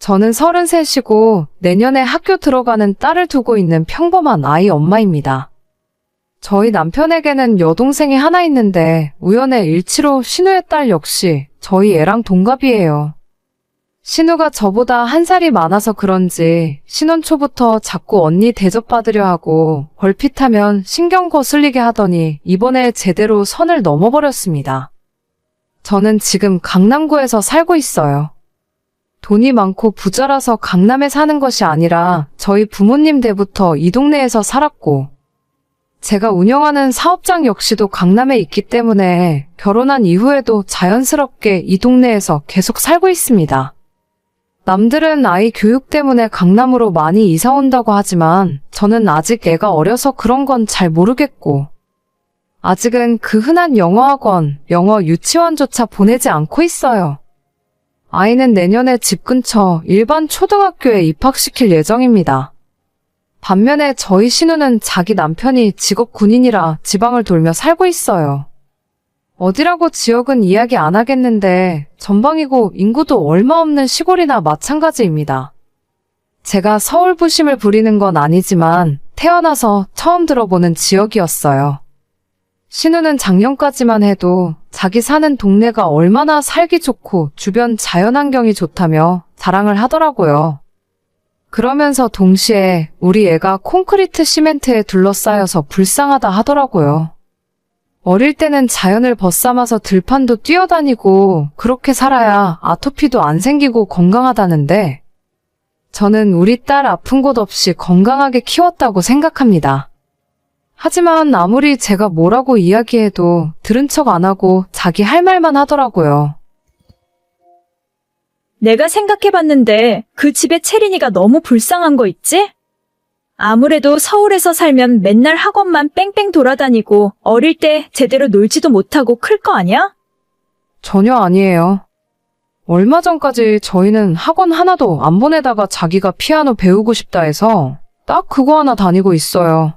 저는 33이고 내년에 학교 들어가는 딸을 두고 있는 평범한 아이 엄마입니다. 저희 남편에게는 여동생이 하나 있는데 우연의 일치로 신우의 딸 역시 저희 애랑 동갑이에요. 신우가 저보다 한 살이 많아서 그런지 신혼 초부터 자꾸 언니 대접받으려 하고 벌핏하면 신경 거슬리게 하더니 이번에 제대로 선을 넘어버렸습니다. 저는 지금 강남구에서 살고 있어요. 돈이 많고 부자라서 강남에 사는 것이 아니라 저희 부모님 때부터 이 동네에서 살았고 제가 운영하는 사업장 역시도 강남에 있기 때문에 결혼한 이후에도 자연스럽게 이 동네에서 계속 살고 있습니다. 남들은 아이 교육 때문에 강남으로 많이 이사 온다고 하지만 저는 아직 애가 어려서 그런 건 잘 모르겠고 아직은 그 흔한 영어학원, 영어 유치원조차 보내지 않고 있어요. 아이는 내년에 집 근처 일반 초등학교에 입학시킬 예정입니다. 반면에 저희 신우는 자기 남편이 직업 군인이라 지방을 돌며 살고 있어요. 어디라고 지역은 이야기 안 하겠는데 전방이고 인구도 얼마 없는 시골이나 마찬가지입니다. 제가 서울 부심을 부리는 건 아니지만 태어나서 처음 들어보는 지역이었어요. 신우는 작년까지만 해도 자기 사는 동네가 얼마나 살기 좋고 주변 자연환경이 좋다며 자랑을 하더라고요. 그러면서 동시에 우리 애가 콘크리트 시멘트에 둘러싸여서 불쌍하다 하더라고요. 어릴 때는 자연을 벗삼아서 들판도 뛰어다니고 그렇게 살아야 아토피도 안 생기고 건강하다는데 저는 우리 딸 아픈 곳 없이 건강하게 키웠다고 생각합니다. 하지만 아무리 제가 뭐라고 이야기해도 들은 척 안 하고 자기 할 말만 하더라고요. 내가 생각해봤는데 그 집에 채린이가 너무 불쌍한 거 있지? 아무래도 서울에서 살면 맨날 학원만 뺑뺑 돌아다니고 어릴 때 제대로 놀지도 못하고 클 거 아니야? 전혀 아니에요. 얼마 전까지 저희는 학원 하나도 안 보내다가 자기가 피아노 배우고 싶다 해서 딱 그거 하나 다니고 있어요.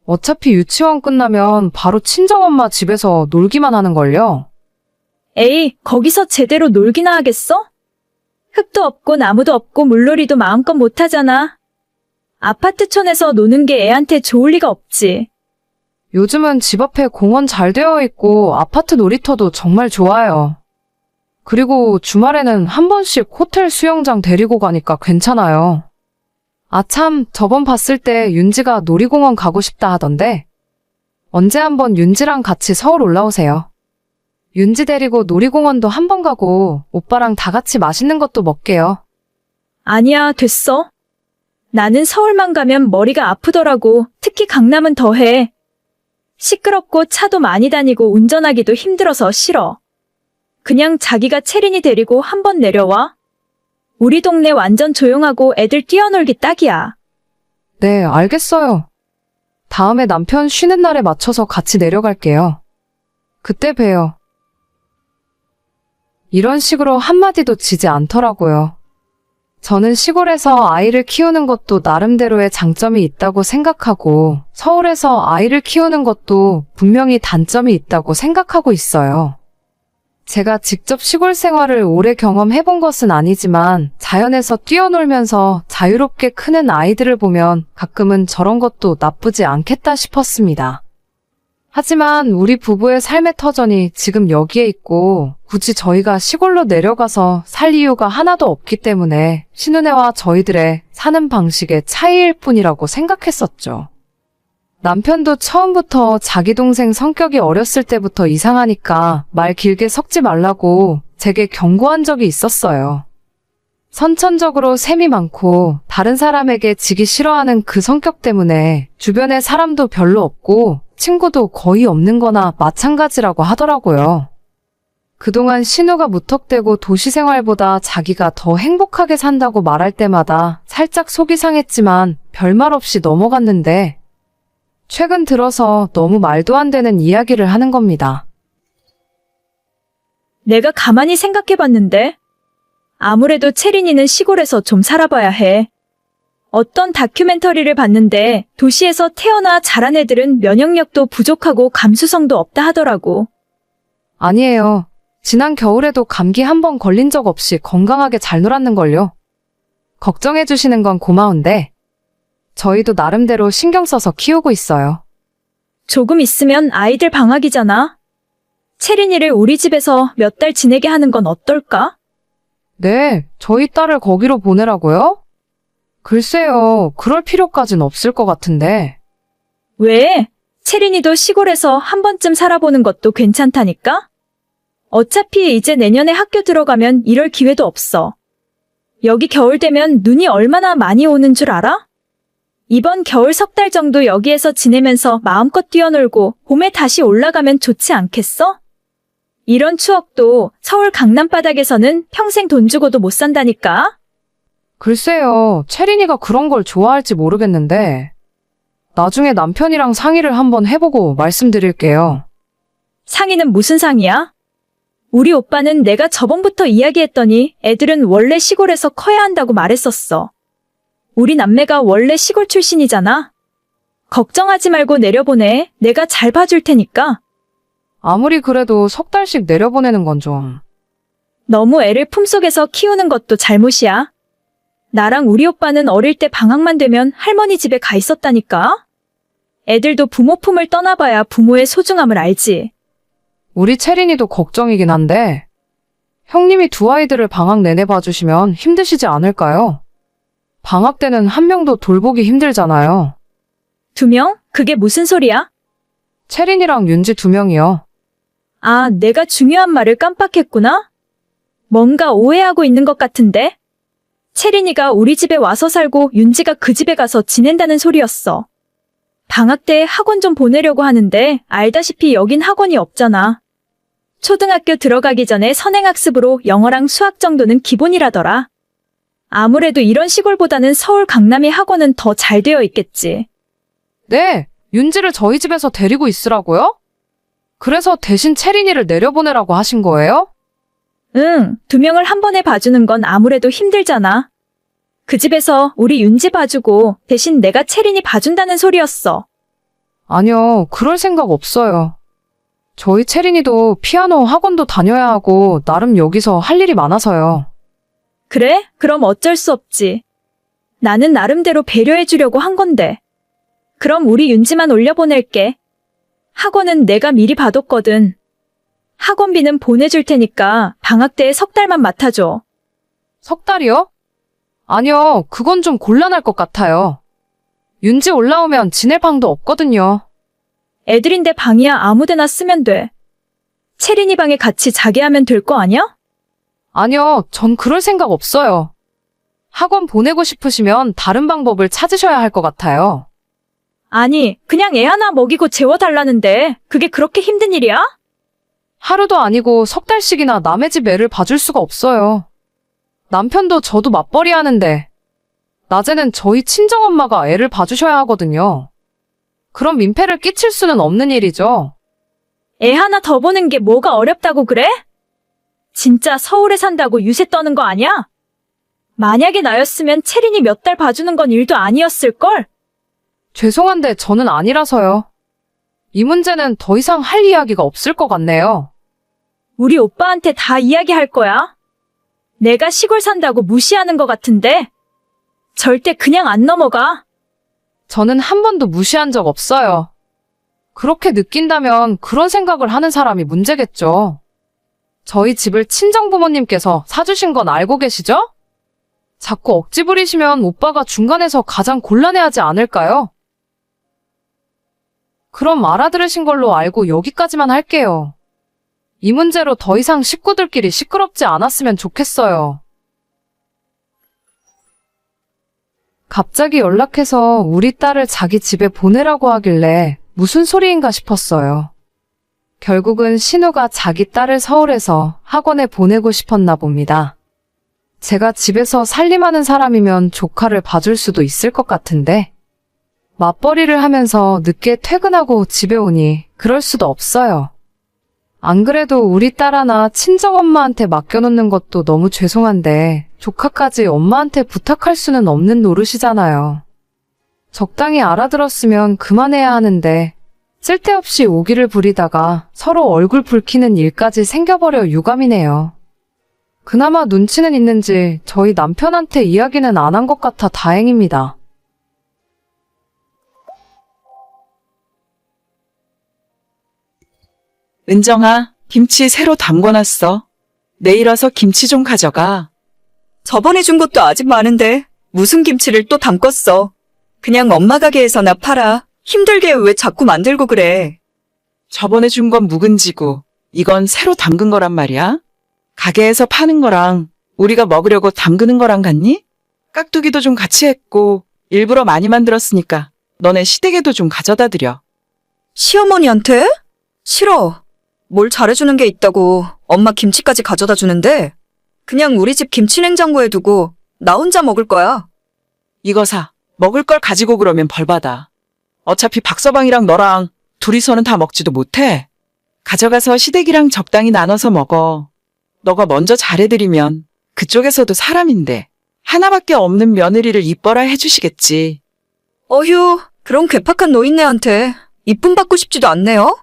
어차피 유치원 끝나면 바로 친정엄마 집에서 놀기만 하는걸요. 에이, 거기서 제대로 놀기나 하겠어? 흙도 없고 나무도 없고 물놀이도 마음껏 못하잖아. 아파트촌에서 노는 게 애한테 좋을 리가 없지. 요즘은 집 앞에 공원 잘 되어 있고 아파트 놀이터도 정말 좋아요. 그리고 주말에는 한 번씩 호텔 수영장 데리고 가니까 괜찮아요. 아 참, 저번 봤을 때 윤지가 놀이공원 가고 싶다 하던데 언제 한번 윤지랑 같이 서울 올라오세요. 윤지 데리고 놀이공원도 한번 가고 오빠랑 다 같이 맛있는 것도 먹게요. 아니야, 됐어. 나는 서울만 가면 머리가 아프더라고. 특히 강남은 더해. 시끄럽고 차도 많이 다니고 운전하기도 힘들어서 싫어. 그냥 자기가 채린이 데리고 한번 내려와. 우리 동네 완전 조용하고 애들 뛰어놀기 딱이야. 네, 알겠어요. 다음에 남편 쉬는 날에 맞춰서 같이 내려갈게요. 그때 봬요. 이런 식으로 한마디도 지지 않더라고요. 저는 시골에서 아이를 키우는 것도 나름대로의 장점이 있다고 생각하고 서울에서 아이를 키우는 것도 분명히 단점이 있다고 생각하고 있어요. 제가 직접 시골 생활을 오래 경험해본 것은 아니지만 자연에서 뛰어놀면서 자유롭게 크는 아이들을 보면 가끔은 저런 것도 나쁘지 않겠다 싶었습니다. 하지만 우리 부부의 삶의 터전이 지금 여기에 있고 굳이 저희가 시골로 내려가서 살 이유가 하나도 없기 때문에 신은혜와 저희들의 사는 방식의 차이일 뿐이라고 생각했었죠. 남편도 처음부터 자기 동생 성격이 어렸을 때부터 이상하니까 말 길게 섞지 말라고 제게 경고한 적이 있었어요. 선천적으로 셈이 많고 다른 사람에게 지기 싫어하는 그 성격 때문에 주변에 사람도 별로 없고 친구도 거의 없는 거나 마찬가지라고 하더라고요. 그동안 신우가 무턱대고 도시 생활보다 자기가 더 행복하게 산다고 말할 때마다 살짝 속이 상했지만 별말 없이 넘어갔는데 최근 들어서 너무 말도 안 되는 이야기를 하는 겁니다. 내가 가만히 생각해봤는데 아무래도 채린이는 시골에서 좀 살아봐야 해. 어떤 다큐멘터리를 봤는데 도시에서 태어나 자란 애들은 면역력도 부족하고 감수성도 없다 하더라고. 아니에요. 지난 겨울에도 감기 한 번 걸린 적 없이 건강하게 잘 놀았는걸요. 걱정해주시는 건 고마운데, 저희도 나름대로 신경 써서 키우고 있어요. 조금 있으면 아이들 방학이잖아. 채린이를 우리 집에서 몇 달 지내게 하는 건 어떨까? 네, 저희 딸을 거기로 보내라고요? 글쎄요, 그럴 필요까진 없을 것 같은데. 왜? 채린이도 시골에서 한 번쯤 살아보는 것도 괜찮다니까? 어차피 이제 내년에 학교 들어가면 이럴 기회도 없어. 여기 겨울 되면 눈이 얼마나 많이 오는 줄 알아? 이번 겨울 3달 정도 여기에서 지내면서 마음껏 뛰어놀고 봄에 다시 올라가면 좋지 않겠어? 이런 추억도 서울 강남바닥에서는 평생 돈 주고도 못 산다니까? 글쎄요, 채린이가 그런 걸 좋아할지 모르겠는데, 나중에 남편이랑 상의를 한번 해보고 말씀드릴게요. 상의는 무슨 상의야? 우리 오빠는 내가 저번부터 이야기했더니 애들은 원래 시골에서 커야 한다고 말했었어. 우리 남매가 원래 시골 출신이잖아. 걱정하지 말고 내려보내. 내가 잘 봐줄 테니까. 아무리 그래도 3달씩 내려보내는 건 좀. 너무 애를 품속에서 키우는 것도 잘못이야. 나랑 우리 오빠는 어릴 때 방학만 되면 할머니 집에 가 있었다니까. 애들도 부모 품을 떠나봐야 부모의 소중함을 알지. 우리 채린이도 걱정이긴 한데, 형님이 두 아이들을 방학 내내 봐주시면 힘드시지 않을까요? 방학 때는 한 명도 돌보기 힘들잖아요. 2명? 그게 무슨 소리야? 채린이랑 윤지 2명이요. 아, 내가 중요한 말을 깜빡했구나? 뭔가 오해하고 있는 것 같은데? 채린이가 우리 집에 와서 살고 윤지가 그 집에 가서 지낸다는 소리였어. 방학 때 학원 좀 보내려고 하는데 알다시피 여긴 학원이 없잖아. 초등학교 들어가기 전에 선행학습으로 영어랑 수학 정도는 기본이라더라. 아무래도 이런 시골보다는 서울 강남의 학원은 더 잘 되어 있겠지. 네, 윤지를 저희 집에서 데리고 있으라고요? 그래서 대신 채린이를 내려보내라고 하신 거예요? 응, 2명을 한 번에 봐주는 건 아무래도 힘들잖아. 그 집에서 우리 윤지 봐주고 대신 내가 채린이 봐준다는 소리였어. 아니요, 그럴 생각 없어요. 저희 채린이도 피아노 학원도 다녀야 하고 나름 여기서 할 일이 많아서요. 그래? 그럼 어쩔 수 없지. 나는 나름대로 배려해주려고 한 건데. 그럼 우리 윤지만 올려보낼게. 학원은 내가 미리 봐뒀거든. 학원비는 보내줄 테니까 방학 때 3달만 맡아줘. 3달이요? 아니요, 그건 좀 곤란할 것 같아요. 윤지 올라오면 지낼 방도 없거든요. 애들인데 방이야 아무데나 쓰면 돼. 채린이 방에 같이 자게 하면 될 거 아니야? 아니요, 전 그럴 생각 없어요. 학원 보내고 싶으시면 다른 방법을 찾으셔야 할 것 같아요. 아니, 그냥 애 하나 먹이고 재워달라는데 그게 그렇게 힘든 일이야? 하루도 아니고 3달씩이나 남의 집 애를 봐줄 수가 없어요. 남편도 저도 맞벌이 하는데 낮에는 저희 친정엄마가 애를 봐주셔야 하거든요. 그럼 민폐를 끼칠 수는 없는 일이죠. 애 하나 더 보는 게 뭐가 어렵다고 그래? 진짜 서울에 산다고 유세 떠는 거 아니야? 만약에 나였으면 채린이 몇 달 봐주는 건 일도 아니었을걸? 죄송한데 저는 아니라서요. 이 문제는 더 이상 할 이야기가 없을 것 같네요. 우리 오빠한테 다 이야기할 거야. 내가 시골 산다고 무시하는 것 같은데 절대 그냥 안 넘어가. 저는 한 번도 무시한 적 없어요. 그렇게 느낀다면 그런 생각을 하는 사람이 문제겠죠. 저희 집을 친정부모님께서 사주신 건 알고 계시죠? 자꾸 억지 부리시면 오빠가 중간에서 가장 곤란해하지 않을까요? 그럼 알아들으신 걸로 알고 여기까지만 할게요. 이 문제로 더 이상 식구들끼리 시끄럽지 않았으면 좋겠어요. 갑자기 연락해서 우리 딸을 자기 집에 보내라고 하길래 무슨 소리인가 싶었어요. 결국은 신우가 자기 딸을 서울에서 학원에 보내고 싶었나 봅니다. 제가 집에서 살림하는 사람이면 조카를 봐줄 수도 있을 것 같은데 맞벌이를 하면서 늦게 퇴근하고 집에 오니 그럴 수도 없어요. 안 그래도 우리 딸 하나 친정엄마한테 맡겨놓는 것도 너무 죄송한데 조카까지 엄마한테 부탁할 수는 없는 노릇이잖아요. 적당히 알아들었으면 그만해야 하는데 쓸데없이 오기를 부리다가 서로 얼굴 붉히는 일까지 생겨버려 유감이네요. 그나마 눈치는 있는지 저희 남편한테 이야기는 안 한 것 같아 다행입니다. 은정아, 김치 새로 담궈놨어. 내일 와서 김치 좀 가져가. 저번에 준 것도 아직 많은데 무슨 김치를 또 담궜어. 그냥 엄마 가게에서나 팔아. 힘들게 왜 자꾸 만들고 그래. 저번에 준 건 묵은지고 이건 새로 담근 거란 말이야. 가게에서 파는 거랑 우리가 먹으려고 담그는 거랑 같니? 깍두기도 좀 같이 했고 일부러 많이 만들었으니까 너네 시댁에도 좀 가져다 드려. 시어머니한테? 싫어. 뭘 잘해주는 게 있다고 엄마 김치까지 가져다 주는데 그냥 우리 집 김치 냉장고에 두고 나 혼자 먹을 거야. 이거 사. 먹을 걸 가지고 그러면 벌 받아. 어차피 박서방이랑 너랑 둘이서는 다 먹지도 못해. 가져가서 시댁이랑 적당히 나눠서 먹어. 너가 먼저 잘해드리면 그쪽에서도 사람인데 하나밖에 없는 며느리를 이뻐라 해주시겠지. 어휴, 그런 괴팍한 노인네한테 이쁨 받고 싶지도 않네요.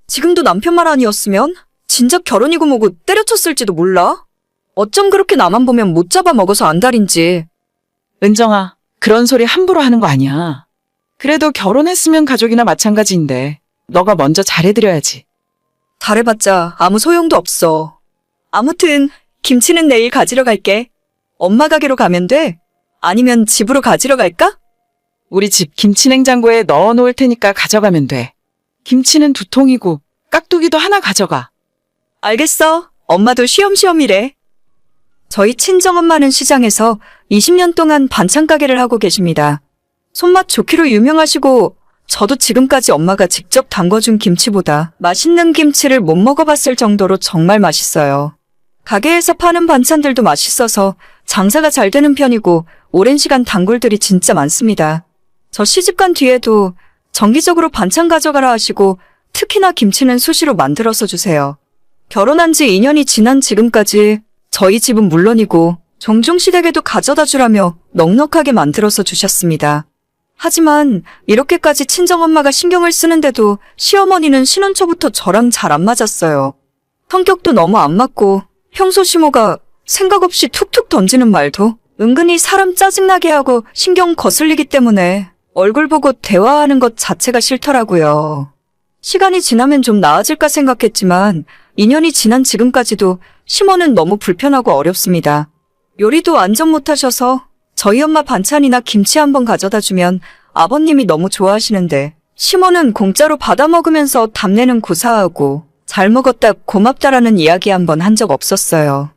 지금도 남편 말 아니었으면 진작 결혼이고 뭐고 때려쳤을지도 몰라. 어쩜 그렇게 나만 보면 못 잡아 먹어서 안달인지. 은정아, 그런 소리 함부로 하는 거 아니야. 그래도 결혼했으면 가족이나 마찬가지인데 너가 먼저 잘해드려야지. 잘해봤자 아무 소용도 없어. 아무튼 김치는 내일 가지러 갈게. 엄마 가게로 가면 돼? 아니면 집으로 가지러 갈까? 우리 집 김치 냉장고에 넣어 놓을 테니까 가져가면 돼. 김치는 2통이고 깍두기도 하나 가져가. 알겠어. 엄마도 쉬엄쉬엄이래. 저희 친정엄마는 시장에서 20년 동안 반찬 가게를 하고 계십니다. 손맛 좋기로 유명하시고 저도 지금까지 엄마가 직접 담궈준 김치보다 맛있는 김치를 못 먹어봤을 정도로 정말 맛있어요. 가게에서 파는 반찬들도 맛있어서 장사가 잘 되는 편이고 오랜 시간 단골들이 진짜 많습니다. 저 시집간 뒤에도 정기적으로 반찬 가져가라 하시고 특히나 김치는 수시로 만들어서 주세요. 결혼한 지 2년이 지난 지금까지 저희 집은 물론이고 종종 시댁에도 가져다 주라며 넉넉하게 만들어서 주셨습니다. 하지만 이렇게까지 친정엄마가 신경을 쓰는데도 시어머니는 신혼 초부터 저랑 잘 안 맞았어요. 성격도 너무 안 맞고 평소 시모가 생각 없이 툭툭 던지는 말도 은근히 사람 짜증나게 하고 신경 거슬리기 때문에 얼굴 보고 대화하는 것 자체가 싫더라고요. 시간이 지나면 좀 나아질까 생각했지만 2년이 지난 지금까지도 시모는 너무 불편하고 어렵습니다. 요리도 완전 못하셔서 저희 엄마 반찬이나 김치 한번 가져다 주면 아버님이 너무 좋아하시는데 시모는 공짜로 받아 먹으면서 답내는 고사하고 잘 먹었다 고맙다라는 이야기 한번 한 적 없었어요.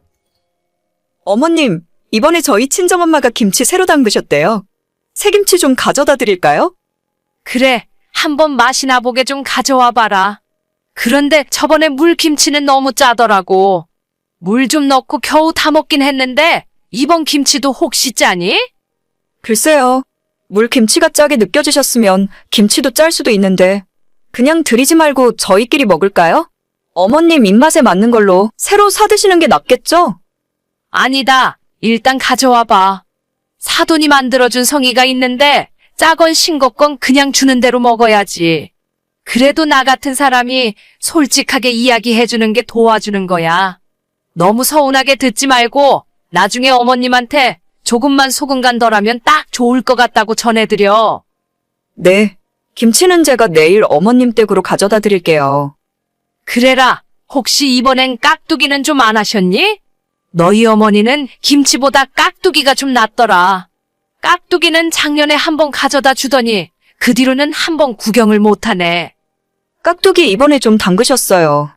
어머님, 이번에 저희 친정엄마가 김치 새로 담그셨대요. 새김치 좀 가져다 드릴까요? 그래, 한번 맛이나 보게 좀 가져와 봐라. 그런데 저번에 물김치는 너무 짜더라고. 물 좀 넣고 겨우 다 먹긴 했는데 이번 김치도 혹시 짜니? 글쎄요. 물김치가 짜게 느껴지셨으면 김치도 짤 수도 있는데 그냥 드리지 말고 저희끼리 먹을까요? 어머님 입맛에 맞는 걸로 새로 사드시는 게 낫겠죠? 아니다. 일단 가져와 봐. 사돈이 만들어준 성의가 있는데 짜건 싱겁건 그냥 주는 대로 먹어야지. 그래도 나 같은 사람이 솔직하게 이야기해주는 게 도와주는 거야. 너무 서운하게 듣지 말고 나중에 어머님한테 조금만 소금 간 덜하면 딱 좋을 것 같다고 전해드려. 네. 김치는 제가 내일 어머님 댁으로 가져다 드릴게요. 그래라. 혹시 이번엔 깍두기는 좀 안 하셨니? 너희 어머니는 김치보다 깍두기가 좀 낫더라. 깍두기는 작년에 한 번 가져다 주더니 그 뒤로는 한 번 구경을 못하네. 깍두기 이번에 좀 담그셨어요.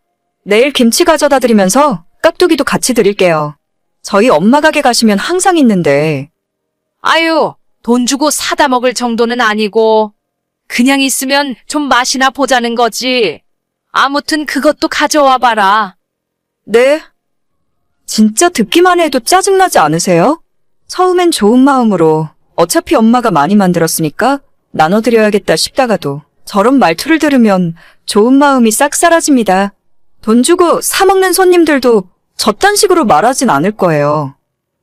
내일 김치 가져다 드리면서 깍두기도 같이 드릴게요. 저희 엄마 가게 가시면 항상 있는데. 아유, 돈 주고 사다 먹을 정도는 아니고 그냥 있으면 좀 맛이나 보자는 거지. 아무튼 그것도 가져와 봐라. 네. 진짜 듣기만 해도 짜증나지 않으세요? 처음엔 좋은 마음으로 어차피 엄마가 많이 만들었으니까 나눠드려야겠다 싶다가도 저런 말투를 들으면 좋은 마음이 싹 사라집니다. 돈 주고 사 먹는 손님들도 저딴 식으로 말하진 않을 거예요.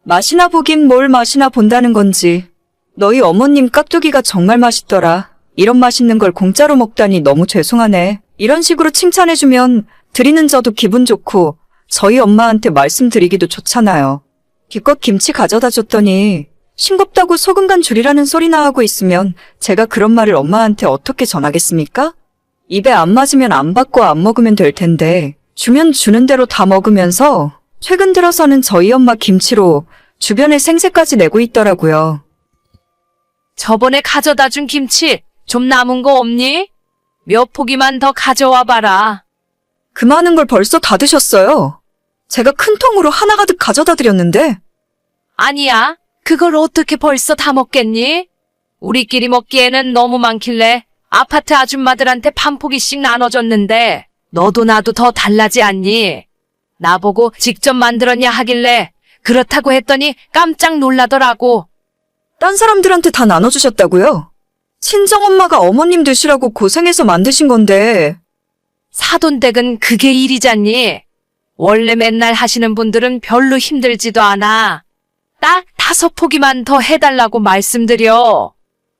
맛이나 보긴 뭘 맛이나 본다는 건지. 너희 어머님 깍두기가 정말 맛있더라. 이런 맛있는 걸 공짜로 먹다니 너무 죄송하네. 이런 식으로 칭찬해주면 드리는 저도 기분 좋고 저희 엄마한테 말씀드리기도 좋잖아요. 기껏 김치 가져다 줬더니 싱겁다고 소금 간 줄이라는 소리나 하고 있으면 제가 그런 말을 엄마한테 어떻게 전하겠습니까? 입에 안 맞으면 안 받고 안 먹으면 될 텐데 주면 주는 대로 다 먹으면서 최근 들어서는 저희 엄마 김치로 주변에 생색까지 내고 있더라고요. 저번에 가져다 준 김치 좀 남은 거 없니? 몇 포기만 더 가져와 봐라. 그 많은 걸 벌써 다 드셨어요. 제가 큰 통으로 하나 가득 가져다 드렸는데 아니야. 그걸 어떻게 벌써 다 먹겠니? 우리끼리 먹기에는 너무 많길래 아파트 아줌마들한테 반 포기씩 나눠줬는데 너도 나도 더 달라지 않니? 나보고 직접 만들었냐 하길래 그렇다고 했더니 깜짝 놀라더라고. 딴 사람들한테 다 나눠주셨다고요? 친정엄마가 어머님 드시라고 고생해서 만드신 건데 사돈댁은 그게 일이잖니. 원래 맨날 하시는 분들은 별로 힘들지도 않아. 딱 5포기만 더 해달라고 말씀드려.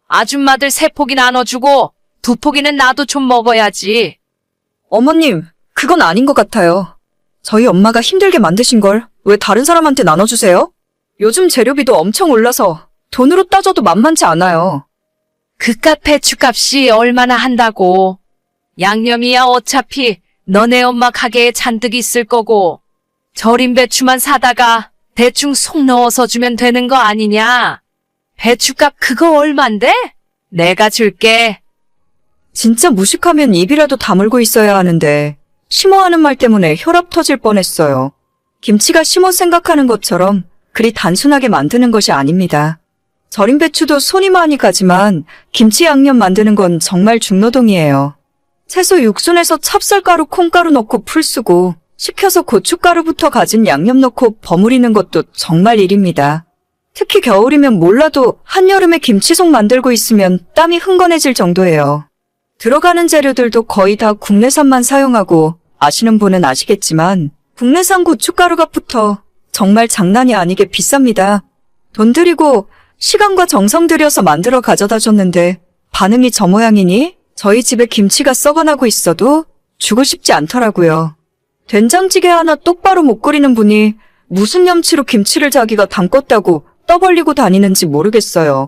아줌마들 3포기 나눠주고 2포기는 나도 좀 먹어야지. 어머님, 그건 아닌 것 같아요. 저희 엄마가 힘들게 만드신 걸 왜 다른 사람한테 나눠주세요? 요즘 재료비도 엄청 올라서 돈으로 따져도 만만치 않아요. 그깟 배추값이 얼마나 한다고. 양념이야 어차피 너네 엄마 가게에 잔뜩 있을 거고 절인 배추만 사다가 대충 속 넣어서 주면 되는 거 아니냐. 배추값 그거 얼만데? 내가 줄게. 진짜 무식하면 입이라도 다물고 있어야 하는데 심오하는 말 때문에 혈압 터질 뻔했어요. 김치가 심오 생각하는 것처럼 그리 단순하게 만드는 것이 아닙니다. 절인 배추도 손이 많이 가지만 김치 양념 만드는 건 정말 중노동이에요. 채소 육순에서 찹쌀가루, 콩가루 넣고 풀 쓰고 식혀서 고춧가루부터 가진 양념 넣고 버무리는 것도 정말 일입니다. 특히 겨울이면 몰라도 한여름에 김치속 만들고 있으면 땀이 흥건해질 정도예요. 들어가는 재료들도 거의 다 국내산만 사용하고 아시는 분은 아시겠지만 국내산 고춧가루 값부터 정말 장난이 아니게 비쌉니다. 돈 들이고 시간과 정성 들여서 만들어 가져다 줬는데 반응이 저 모양이니 저희 집에 김치가 썩어나고 있어도 주고 싶지 않더라고요. 된장찌개 하나 똑바로 못 끓이는 분이 무슨 염치로 김치를 자기가 담궜다고 떠벌리고 다니는지 모르겠어요.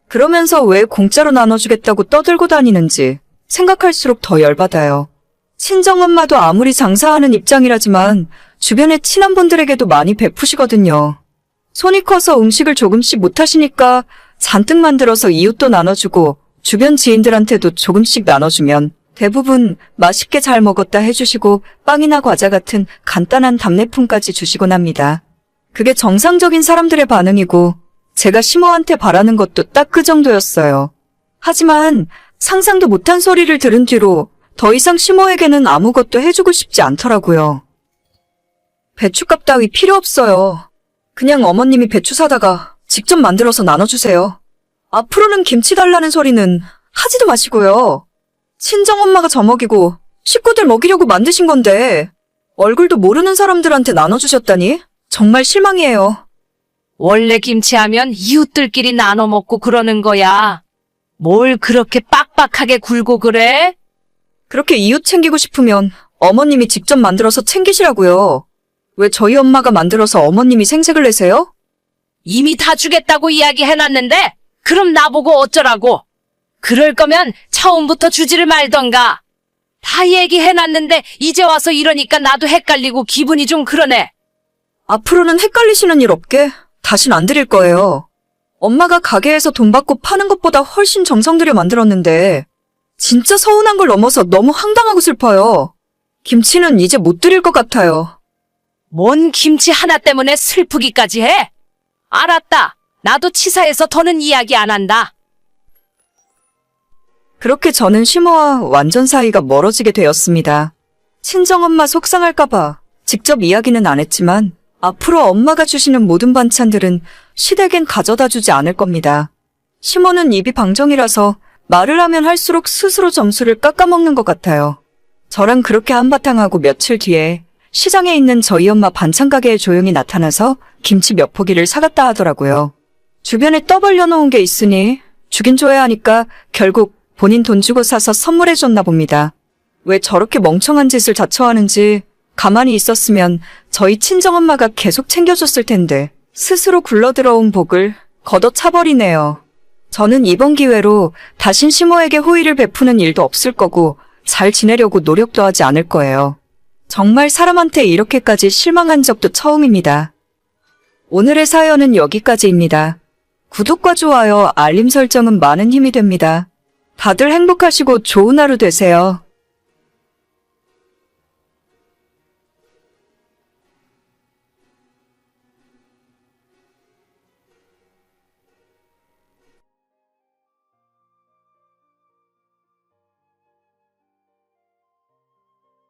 그러면서 왜 공짜로 나눠주겠다고 떠들고 다니는지 생각할수록 더 열받아요. 친정엄마도 아무리 장사하는 입장이라지만 주변에 친한 분들에게도 많이 베푸시거든요. 손이 커서 음식을 조금씩 못하시니까 잔뜩 만들어서 이웃도 나눠주고 주변 지인들한테도 조금씩 나눠주면 대부분 맛있게 잘 먹었다 해주시고 빵이나 과자 같은 간단한 답례품까지 주시곤 합니다. 그게 정상적인 사람들의 반응이고 제가 시모한테 바라는 것도 딱 그 정도였어요. 하지만 상상도 못한 소리를 들은 뒤로 더 이상 시모에게는 아무것도 해주고 싶지 않더라고요. 배추값 따위 필요 없어요. 그냥 어머님이 배추 사다가 직접 만들어서 나눠주세요. 앞으로는 김치 달라는 소리는 하지도 마시고요. 친정엄마가 저 먹이고 식구들 먹이려고 만드신 건데 얼굴도 모르는 사람들한테 나눠주셨다니 정말 실망이에요. 원래 김치하면 이웃들끼리 나눠 먹고 그러는 거야. 뭘 그렇게 빡빡하게 굴고 그래? 그렇게 이웃 챙기고 싶으면 어머님이 직접 만들어서 챙기시라고요. 왜 저희 엄마가 만들어서 어머님이 생색을 내세요? 이미 다 주겠다고 이야기해놨는데 그럼 나보고 어쩌라고? 그럴 거면 처음부터 주지를 말던가. 다 얘기해놨는데 이제 와서 이러니까 나도 헷갈리고 기분이 좀 그러네. 앞으로는 헷갈리시는 일 없게 다신 안 드릴 거예요. 엄마가 가게에서 돈 받고 파는 것보다 훨씬 정성 들여 만들었는데 진짜 서운한 걸 넘어서 너무 황당하고 슬퍼요. 김치는 이제 못 드릴 것 같아요. 뭔 김치 하나 때문에 슬프기까지 해? 알았다. 나도 치사해서 더는 이야기 안 한다. 그렇게 저는 시모와 완전 사이가 멀어지게 되었습니다. 친정엄마 속상할까봐 직접 이야기는 안 했지만 앞으로 엄마가 주시는 모든 반찬들은 시댁엔 가져다 주지 않을 겁니다. 시모는 입이 방정이라서 말을 하면 할수록 스스로 점수를 깎아먹는 것 같아요. 저랑 그렇게 한바탕하고 며칠 뒤에 시장에 있는 저희 엄마 반찬 가게에 조용히 나타나서 김치 몇 포기를 사갔다 하더라고요. 주변에 떠벌려 놓은 게 있으니 주긴 줘야 하니까 결국 본인 돈 주고 사서 선물해 줬나 봅니다. 왜 저렇게 멍청한 짓을 자처하는지 가만히 있었으면 저희 친정엄마가 계속 챙겨줬을 텐데 스스로 굴러들어온 복을 걷어차버리네요. 저는 이번 기회로 다신 시모에게 호의를 베푸는 일도 없을 거고 잘 지내려고 노력도 하지 않을 거예요. 정말 사람한테 이렇게까지 실망한 적도 처음입니다. 오늘의 사연은 여기까지입니다. 구독과 좋아요, 알림 설정은 많은 힘이 됩니다. 다들 행복하시고 좋은 하루 되세요.